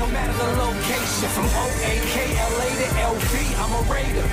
no matter the location. From O-A-K-L-A to L-V, I'm a Raider.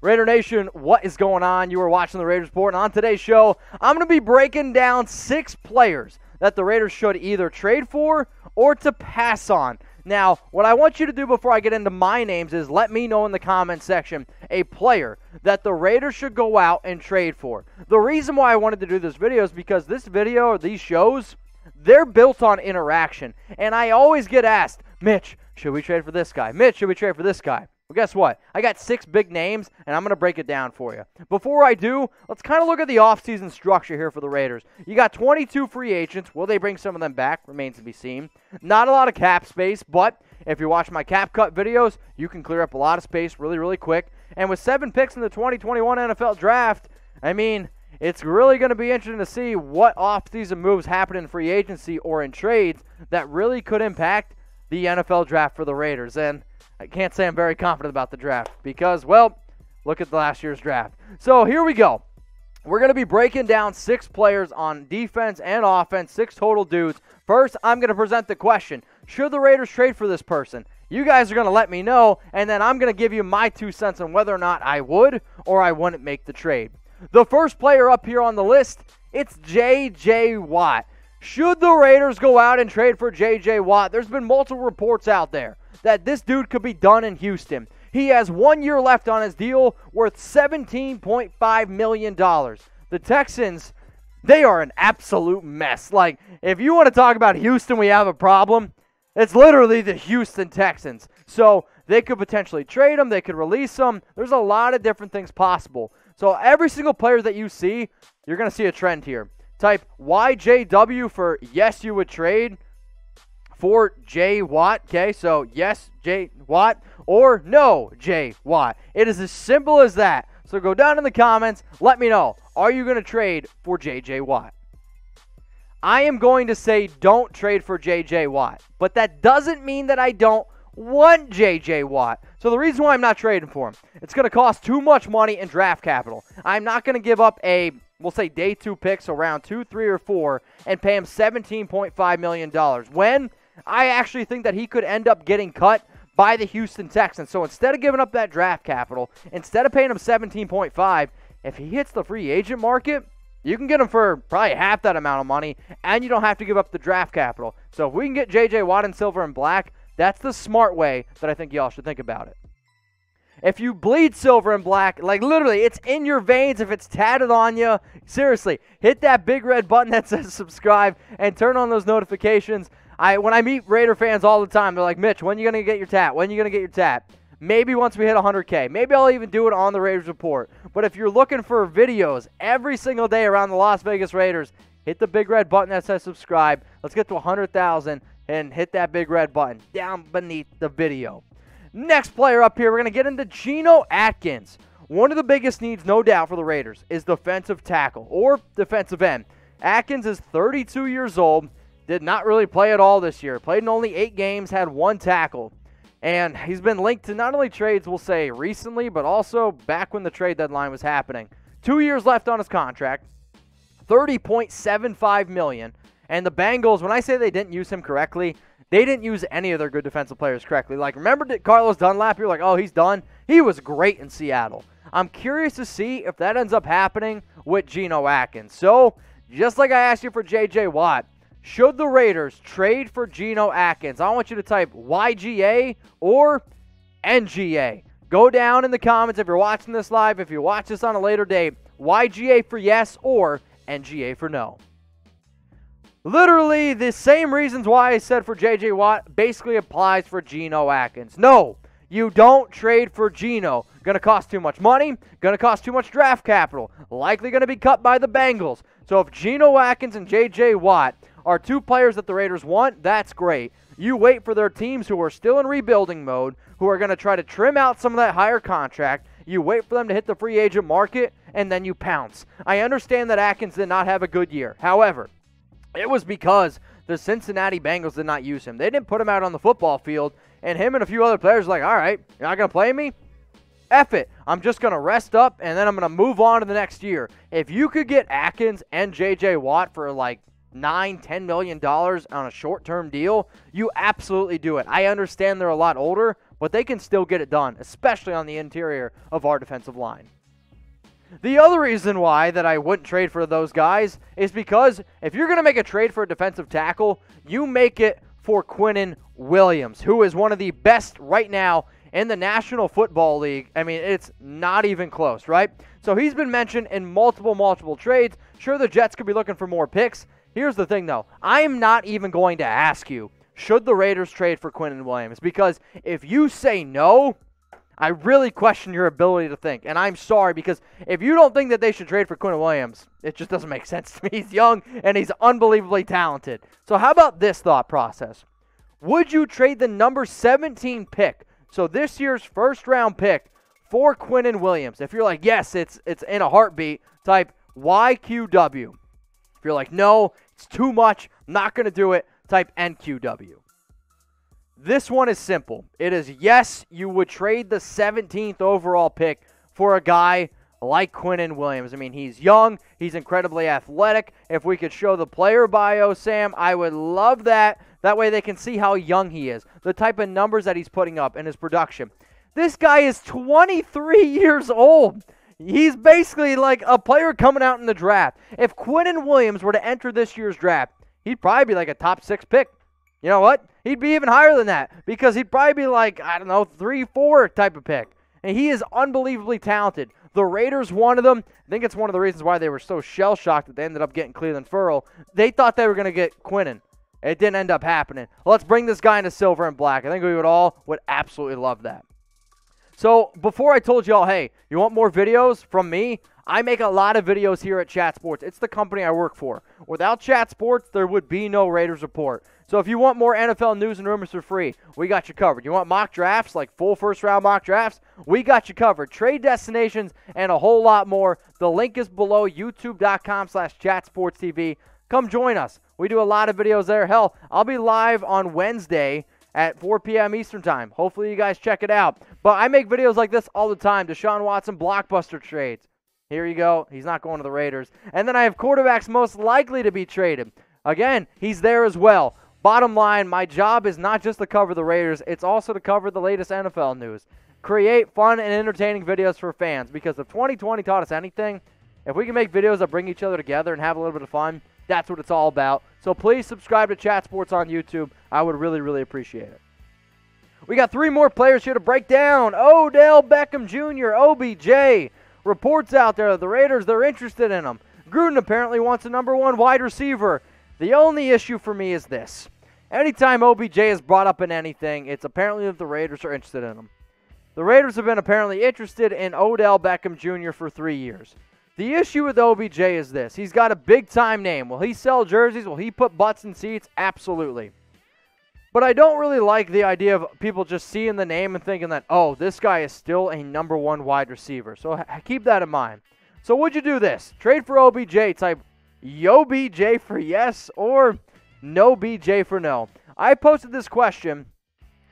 Raider Nation, what is going on? You are watching the Raiders Report, and on today's show, I'm going to be breaking down 6 players that the Raiders should either trade for or to pass on. Now, what I want you to do before I get into my names is let me know in the comment section a player that the Raiders should go out and trade for. The reason why I wanted to do this video is because this video or these shows, they're built on interaction. And I always get asked, Mitch, should we trade for this guy? Mitch, should we trade for this guy? Well, guess what? I got 6 big names, and I'm going to break it down for you. Before I do, let's kind of look at the offseason structure here for the Raiders. You got 22 free agents. Will they bring some of them back? Remains to be seen. Not a lot of cap space, but if you watch my cap cut videos, you can clear up a lot of space really, really quick. And with 7 picks in the 2021 NFL Draft, I mean, it's really going to be interesting to see what offseason moves happen in free agency or in trades that really could impact the NFL Draft for the Raiders. And I can't say I'm very confident about the draft because, well, look at the last year's draft. So here we go. We're going to be breaking down 6 players on defense and offense, 6 total dudes. First, I'm going to present the question, should the Raiders trade for this person? You guys are going to let me know, and then I'm going to give you my 2 cents on whether or not I would or I wouldn't make the trade. The first player up here on the list, it's J.J. Watt. Should the Raiders go out and trade for J.J. Watt? There's been multiple reports out there that this dude could be done in Houston. He has 1 year left on his deal worth $17.5 million. The Texans, they are an absolute mess. Like, if you want to talk about Houston, we have a problem. It's literally the Houston Texans. So they could potentially trade him. They could release him. There's a lot of different things possible. So every single player that you see, you're going to see a trend here. Type YJW for yes, you would trade for J. Watt, okay? So, yes, J. Watt, or no, J. Watt. It is as simple as that. So, go down in the comments. Let me know. Are you going to trade for J.J. Watt? I am going to say don't trade for J.J. Watt. But that doesn't mean that I don't want J.J. Watt. So, the reason why I'm not trading for him, it's going to cost too much money in draft capital. I'm not going to give up a, we'll say, day 2 pick, so round 2, 3, or 4, and pay him $17.5 million. When I actually think that he could end up getting cut by the Houston Texans. So instead of giving up that draft capital, instead of paying him $17.5, if he hits the free agent market, you can get him for probably half that amount of money, and you don't have to give up the draft capital. So if we can get J.J. Watt in silver and black, that's the smart way that I think y'all should think about it. If you bleed silver and black, like literally, it's in your veins, if it's tatted on you, seriously, hit that big red button that says subscribe and turn on those notifications. When I meet Raider fans all the time, they're like, Mitch, when are you going to get your tat? When are you going to get your tat? Maybe once we hit 100K. Maybe I'll even do it on the Raiders Report. But if you're looking for videos every single day around the Las Vegas Raiders, hit the big red button that says subscribe. Let's get to 100,000 and hit that big red button down beneath the video. Next player up here, we're going to get into Geno Atkins. One of the biggest needs, no doubt, for the Raiders is defensive tackle or defensive end. Atkins is 32 years old. Did not really play at all this year. Played in only 8 games, had 1 tackle. And he's been linked to not only trades, we'll say, recently, but also back when the trade deadline was happening. 2 years left on his contract, $30.75 million. And the Bengals, when I say they didn't use him correctly, they didn't use any of their good defensive players correctly. Like, remember Carlos Dunlap? You're like, oh, he's done. He was great in Seattle. I'm curious to see if that ends up happening with Geno Atkins. So, just like I asked you for J.J. Watt, should the Raiders trade for Geno Atkins? I want you to type YGA or NGA. Go down in the comments if you're watching this live. If you watch this on a later date, YGA for yes or NGA for no. Literally, the same reasons why I said for J.J. Watt basically applies for Geno Atkins. No, you don't trade for Geno. Going to cost too much money. Going to cost too much draft capital. Likely going to be cut by the Bengals. So if Geno Atkins and J.J. Watt are 2 players that the Raiders want, that's great. You wait for their teams who are still in rebuilding mode, who are going to try to trim out some of that higher contract. You wait for them to hit the free agent market, and then you pounce. I understand that Atkins did not have a good year. However, it was because the Cincinnati Bengals did not use him. They didn't put him out on the football field, and him and a few other players were like, all right, you're not going to play me? F it. I'm just going to rest up, and then I'm going to move on to the next year. If you could get Atkins and J.J. Watt for like $9-10 million on a short-term deal, you absolutely do it. I understand they're a lot older, but they can still get it done, especially on the interior of our defensive line. The other reason why that I wouldn't trade for those guys is because if you're going to make a trade for a defensive tackle, you make it for Quinnen Williams, who is one of the best right now in the National Football League. I mean, it's not even close, right? So he's been mentioned in multiple trades. Sure, the Jets could be looking for more picks. Here's the thing, though. I am not even going to ask you, should the Raiders trade for Quinnen Williams? Because if you say no, I really question your ability to think. And I'm sorry, because if you don't think that they should trade for Quinnen Williams, it just doesn't make sense to me. He's young, and he's unbelievably talented. So how about this thought process? Would you trade the number 17 pick, so this year's first-round pick, for Quinnen Williams? If you're like, yes, it's in a heartbeat, type YQW. If you're like, no, it's too much, I'm not going to do it, type NQW. This one is simple. It is, yes, you would trade the 17th overall pick for a guy like Quinnen Williams. I mean, he's young. He's incredibly athletic. If we could show the player bio, Sam, I would love that. That way they can see how young he is, the type of numbers that he's putting up in his production. This guy is 23 years old. He's basically like a player coming out in the draft. If Quinnen Williams were to enter this year's draft, he'd probably be like a top 6 pick. You know what? He'd be even higher than that because he'd probably be like, I don't know, 3-4 type of pick. And he is unbelievably talented. The Raiders wanted him. I think it's one of the reasons why they were so shell-shocked that they ended up getting Cleveland Ferrell. They thought they were going to get Quinnen. It didn't end up happening. Let's bring this guy into silver and black. I think we would absolutely love that. So before I told you all, hey, you want more videos from me? I make a lot of videos here at Chat Sports. It's the company I work for. Without Chat Sports, there would be no Raiders Report. So if you want more NFL news and rumors for free, we got you covered. You want mock drafts, like full first-round mock drafts? We got you covered. Trade destinations and a whole lot more. The link is below, youtube.com/chatsportstv. Come join us. We do a lot of videos there. Hell, I'll be live on Wednesday at 4 p.m. Eastern Time. Hopefully you guys check it out. But I make videos like this all the time. Deshaun Watson blockbuster trades. Here you go. He's not going to the Raiders. And then I have quarterbacks most likely to be traded. Again, he's there as well. Bottom line, my job is not just to cover the Raiders, it's also to cover the latest NFL news. Create fun and entertaining videos for fans, because if 2020 taught us anything, if we can make videos that bring each other together and have a little bit of fun, that's what it's all about. So please subscribe to Chat Sports on YouTube. I would really, really appreciate it. We got 3 more players here to break down. Odell Beckham Jr., OBJ. Reports out there that the Raiders, they're interested in him. Gruden apparently wants a number 1 wide receiver. The only issue for me is this. Anytime OBJ is brought up in anything, it's apparently that the Raiders are interested in him. The Raiders have been apparently interested in Odell Beckham Jr. for 3 years. The issue with OBJ is this. He's got a big-time name. Will he sell jerseys? Will he put butts in seats? Absolutely. But I don't really like the idea of people just seeing the name and thinking that, oh, this guy is still a number 1 wide receiver. So keep that in mind. So would you do this? Trade for OBJ, type Yo BJ for yes or no BJ for no. I posted this question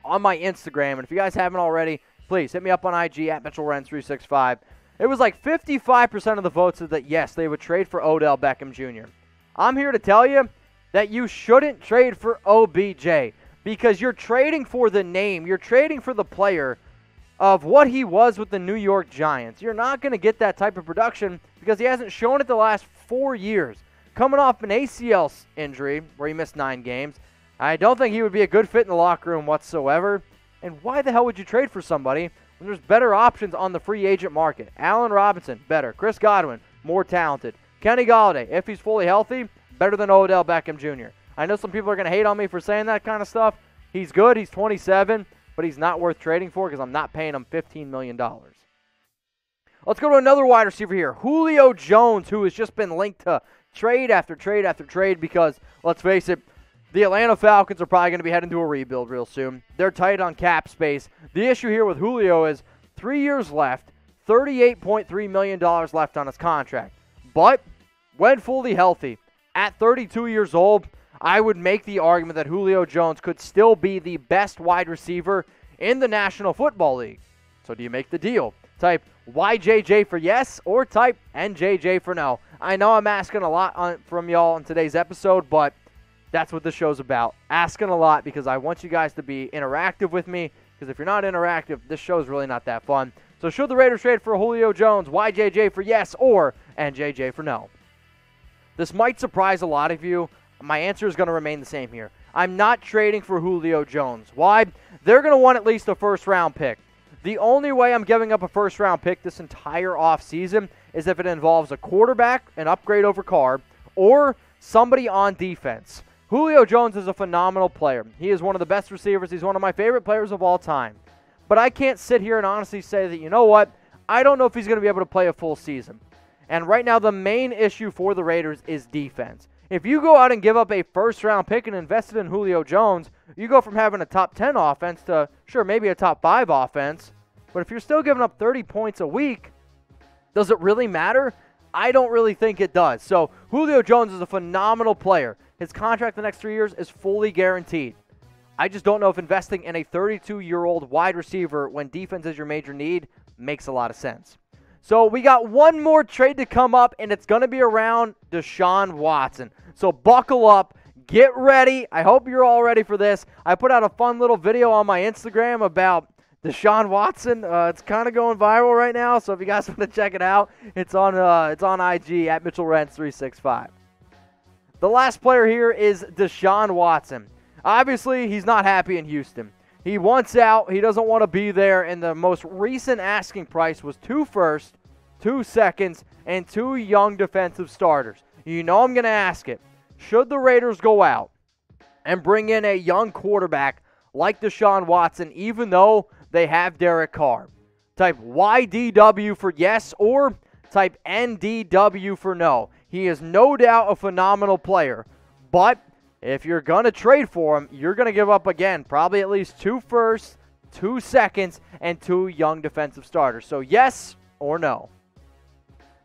on my Instagram, and if you guys haven't already, please hit me up on IG at MitchellRens365. It was like 55% of the votes said that yes, they would trade for Odell Beckham Jr. I'm here to tell you that you shouldn't trade for OBJ because you're trading for the name. You're trading for the player of what he was with the New York Giants. You're not going to get that type of production because he hasn't shown it the last 4 years. Coming off an ACL injury where he missed 9 games, I don't think he would be a good fit in the locker room whatsoever. And why the hell would you trade for somebody when there's better options on the free agent market? Allen Robinson, better. Chris Godwin, more talented. Kenny Golladay, if he's fully healthy, better than Odell Beckham Jr. I know some people are going to hate on me for saying that kind of stuff. He's good. He's 27, but he's not worth trading for because I'm not paying him $15 million. Let's go to another wide receiver here. Julio Jones, who has just been linked to trade after trade after trade because, let's face it, the Atlanta Falcons are probably going to be heading to a rebuild real soon. They're tight on cap space. The issue here with Julio is 3 years left, $38.3 million left on his contract. But when fully healthy, at 32 years old, I would make the argument that Julio Jones could still be the best wide receiver in the National Football League. So do you make the deal? Type YJJ for yes or type NJJ for no. I know I'm asking a lot from y'all in today's episode, but that's what this show's about. Asking a lot because I want you guys to be interactive with me, because if you're not interactive, this show's really not that fun. So should the Raiders trade for Julio Jones, YJJ for yes or NJJ for no? This might surprise a lot of you. My answer is going to remain the same here. I'm not trading for Julio Jones. Why? They're going to want at least a first-round pick. The only way I'm giving up a first-round pick this entire offseason is if it involves a quarterback, an upgrade over Carr, or somebody on defense. Julio Jones is a phenomenal player. He is one of the best receivers. He's one of my favorite players of all time. But I can't sit here and honestly say that, you know what, I don't know if he's going to be able to play a full season. And right now, the main issue for the Raiders is defense. If you go out and give up a first-round pick and invest it in Julio Jones, you go from having a top 10 offense to, sure, maybe a top 5 offense. But if you're still giving up 30 points a week, does it really matter? I don't really think it does. So Julio Jones is a phenomenal player. His contract the next 3 years is fully guaranteed. I just don't know if investing in a 32-year-old wide receiver when defense is your major need makes a lot of sense. So we got one more trade to come up, and it's going to be around Deshaun Watson. So buckle up. Get ready. I hope you're all ready for this. I put out a fun little video on my Instagram about Deshaun Watson. It's kind of going viral right now, so if you guys want to check it out, it's on IG at MitchellRents365. The last player here is Deshaun Watson. Obviously, he's not happy in Houston. He wants out. He doesn't want to be there, and the most recent asking price was 2 firsts, 2 seconds, and 2 young defensive starters. You know I'm going to ask it. Should the Raiders go out and bring in a young quarterback like Deshaun Watson, even though they have Derek Carr? Type YDW for yes or type NDW for no. He is no doubt a phenomenal player, but if you're going to trade for him, you're going to give up, again, probably at least 2 firsts, 2 seconds, and 2 young defensive starters. So yes or no?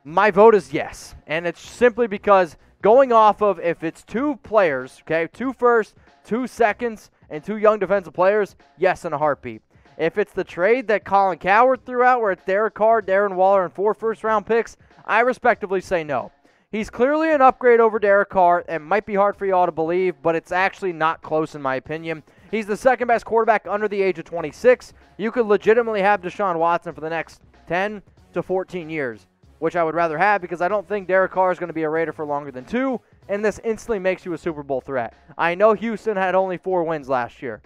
My vote is yes, and it's simply because going off of if it's 2 players, okay, 2 firsts, 2 seconds, and 2 young defensive players, yes in a heartbeat. If it's the trade that Colin Cowherd threw out where it's Derek Carr, Darren Waller, and 4 first-round picks, I respectively say no. He's clearly an upgrade over Derek Carr, and might be hard for y'all to believe, but it's actually not close in my opinion. He's the second-best quarterback under the age of 26. You could legitimately have Deshaun Watson for the next 10 to 14 years, which I would rather have because I don't think Derek Carr is going to be a Raider for longer than 2, and this instantly makes you a Super Bowl threat. I know Houston had only 4 wins last year.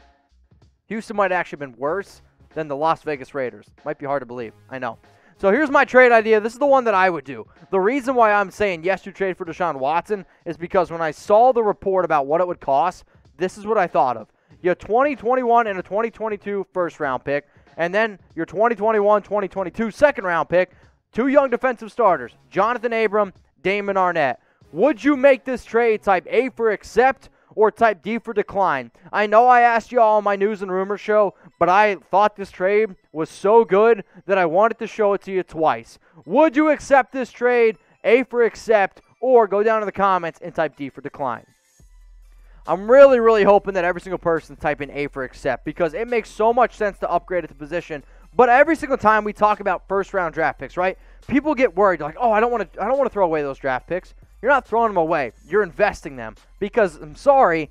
Houston might have actually been worse than the Las Vegas Raiders. Might be hard to believe. I know. So here's my trade idea. This is the one that I would do. The reason why I'm saying yes to trade for Deshaun Watson is because when I saw the report about what it would cost, this is what I thought of. You have 2021 and a 2022 first-round pick, and then your 2021-2022 second-round pick, 2 young defensive starters, Jonathan Abram, Damon Arnett. Would you make this trade type A for accept or type D for decline? I know I asked you all on my News and Rumor show, but I thought this trade was so good that I wanted to show it to you twice. Would you accept this trade, A for accept, or go down in the comments and type D for decline? I'm really, really hoping that every single person type in A for accept because it makes so much sense to upgrade at the position. But every single time we talk about first-round draft picks, right, people get worried. They're like, oh, I don't want to throw away those draft picks. You're not throwing them away. You're investing them because, I'm sorry,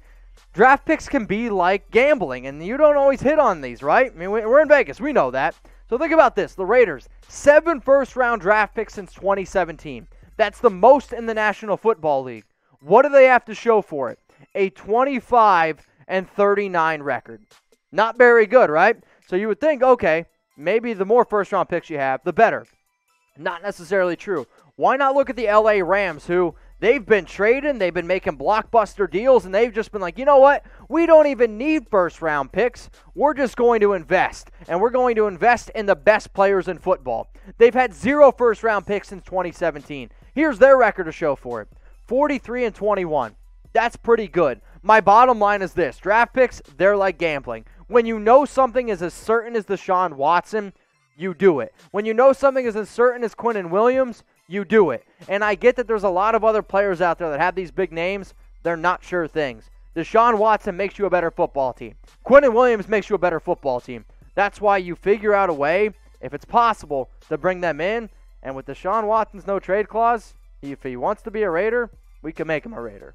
draft picks can be like gambling, and you don't always hit on these, right? I mean, we're in Vegas. We know that. So think about this. The Raiders, 7 first-round draft picks since 2017. That's the most in the National Football League. What do they have to show for it? A 25-39 record. Not very good, right? So you would think, okay, maybe the more first-round picks you have, the better. Not necessarily true. Why not look at the LA Rams, who they've been trading, they've been making blockbuster deals, and they've just been like, you know what? We don't even need first-round picks. We're just going to invest, and we're going to invest in the best players in football. They've had 0 first-round picks since 2017. Here's their record to show for it. 43-21. That's pretty good. My bottom line is this. Draft picks, they're like gambling. When you know something is as certain as Deshaun Watson, you do it. When you know something is as certain as Quinnen Williams, you do it. And I get that there's a lot of other players out there that have these big names. They're not sure things. Deshaun Watson makes you a better football team. Quinnen Williams makes you a better football team. That's why you figure out a way. if it's possible, to bring them in. And with Deshaun Watson's no trade clause, if he wants to be a Raider, we can make him a Raider.